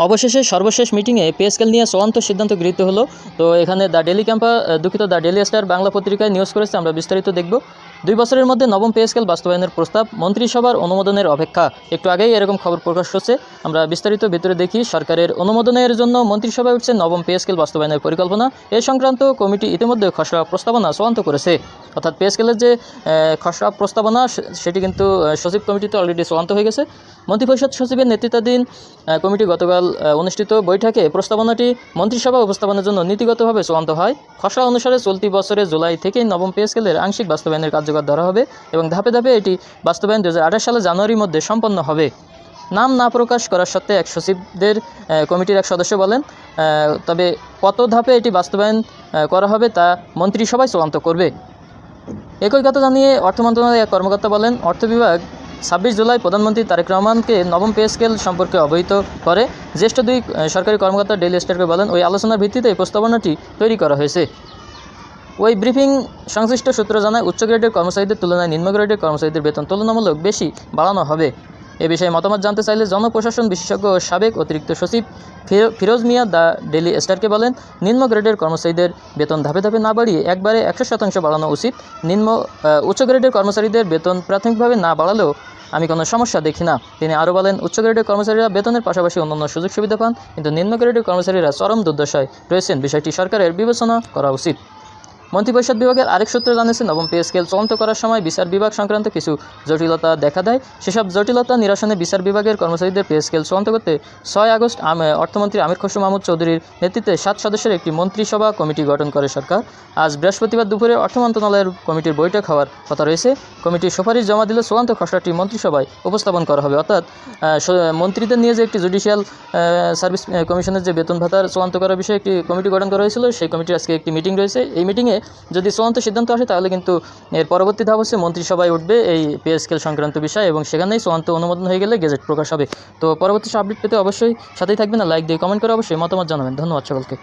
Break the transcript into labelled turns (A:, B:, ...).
A: অবশেষে সর্বশেষ মিটিংয়ে পে স্কেল নিয়ে চূড়ান্ত সিদ্ধান্ত গৃহীত হলো। তো এখানে দ্য ডেইলি স্টার বাংলা পত্রিকায় নিউজ করেছে, আমরা বিস্তারিত দেখব। 2 বছরের মধ্যে নবম পে স্কেল বাস্তবায়নের প্রস্তাব, মন্ত্রিসভার অনুমোদনের অপেক্ষা। একটু আগেই এরকম খবর প্রকাশ হচ্ছে, আমরা বিস্তারিত ভিতরে দেখি। সরকারের অনুমোদনের জন্য মন্ত্রিসভায় উঠছে নবম পে স্কেল বাস্তবায়নের পরিকল্পনা। এ সংক্রান্ত কমিটি ইতিমধ্যে খসড়া প্রস্তাবনা চূড়ান্ত করেছে। অর্থাৎ পে স্কেলের যে খসড়া প্রস্তাবনা সেটি কিন্তু সচিব কমিটিতে অলরেডি চূড়ান্ত হয়ে গেছে। মন্ত্রিপরিষদ সচিবের নেতৃত্বাধীন কমিটি গতকাল অনুষ্ঠিত বৈঠকে প্রস্তাবনাটি মন্ত্রিসভা উপস্থাপনের জন্য নীতিগতভাবে চূড়ান্ত হয়। খসড়া অনুসারে চলতি বছরের জুলাই থেকেই নবম পে স্কেলের আংশিক বাস্তবায়নের কার্যকর ধরা হবে এবং ধাপে ধাপে এটি বাস্তবায়ন 2028 সালের জানুয়ারির মধ্যে সম্পন্ন হবে। নাম না প্রকাশ করার সত্ত্বে এক সচিবদের কমিটির এক সদস্য বলেন, তবে কত ধাপে এটি বাস্তবায়ন করা হবে তা মন্ত্রিসভায় চূড়ান্ত করবে। একই কথা জানিয়ে অর্থ মন্ত্রণালয়ের এক কর্মকর্তা বলেন, অর্থ বিভাগ 26 জুলাই প্রধানমন্ত্রী তারেক রহমানকে নবম পে স্কেল সম্পর্কে অবহিত করে। জ্যেষ্ঠ 2 সরকারি কর্মকর্তা ডেইলি স্টারকে বলেন, ওই আলোচনার ভিত্তিতে এই প্রস্তাবনাটি তৈরি করা হয়েছে। ওই ব্রিফিং সংশ্লিষ্ট সূত্র জানায়, উচ্চ গ্রেডের কর্মচারীদের তুলনায় নিম্ন গ্রেডের কর্মচারীদের বেতন তুলনামূলক বেশি বাড়ানো হবে। এ বিষয়ে মতামত জানতে চাইলে জনপ্রশাসন বিশেষজ্ঞ ও সাবেক অতিরিক্ত সচিব ফিরোজ মিয়া দ্য ডেইলি স্টারকে বলেন, নিম্ন গ্রেডের কর্মচারীদের বেতন ধাপে ধাপে না বাড়িয়ে একবারে 100% বাড়ানো উচিত। উচ্চ গ্রেডের কর্মচারীদের বেতন প্রাথমিকভাবে না বাড়ালেও আমি কোনো সমস্যা দেখি না। তিনি আরও বলেন, উচ্চ গ্রেডের কর্মচারীরা বেতনের পাশাপাশি অন্যান্য সুযোগ সুবিধা পান, কিন্তু নিম্ন গ্রেডের কর্মচারীরা চরম দুর্দশায় রয়েছেন। বিষয়টি সরকারের বিবেচনা করা উচিত। মন্ত্রিপরিষদ বিভাগের আরেক সূত্র জানিয়েছে, নবম পে স্কেল চূড়ান্ত করার সময় বিচার বিভাগ সংক্রান্ত কিছু জটিলতা দেখা দেয়। সেসব জটিলতা নিরসনে বিচার বিভাগের কর্মচারীদের পে স্কেল চূড়ান্ত করতে 6 আগস্ট অর্থমন্ত্রী আমির খসরু মাহমুদ চৌধুরীর নেতৃত্বে 7 সদস্যের একটি মন্ত্রিসভা কমিটি গঠন করে সরকার। আজ বৃহস্পতিবার দুপুরে অর্থ মন্ত্রণালয়ের কমিটির বৈঠক হওয়ার কথা রয়েছে। কমিটির সুপারিশ জমা দিলে চূড়ান্ত খসড়াটি মন্ত্রিসভায় উপস্থাপন করা হবে। অর্থাৎ মন্ত্রীদের নিয়ে যে একটি জুডিশিয়াল সার্ভিস কমিশনের যে বেতন ভাতার চূড়ান্ত করার বিষয়ে একটি কমিটি গঠন করা হয়েছিল, সেই কমিটির আজকে একটি মিটিং রয়েছে। এই মিটিংয়ে যদি চূড়ান্ত সিদ্ধান্ত আসে তাহলে কিন্তু এর পরবর্তী ধাপ হচ্ছে মন্ত্রিসভায় উঠবে এই পে স্কেল সংক্রান্ত বিষয়, এবং সেখানেই চূড়ান্ত অনুমোদন হয়ে গেলে গেজেট প্রকাশ হবে। তো পরবর্তী আপডেট পেতে অবশ্যই সাথেই থাকবেন, লাইক দিয়ে কমেন্ট করে অবশ্যই মতামত জানাবেন। ধন্যবাদ সকলকে।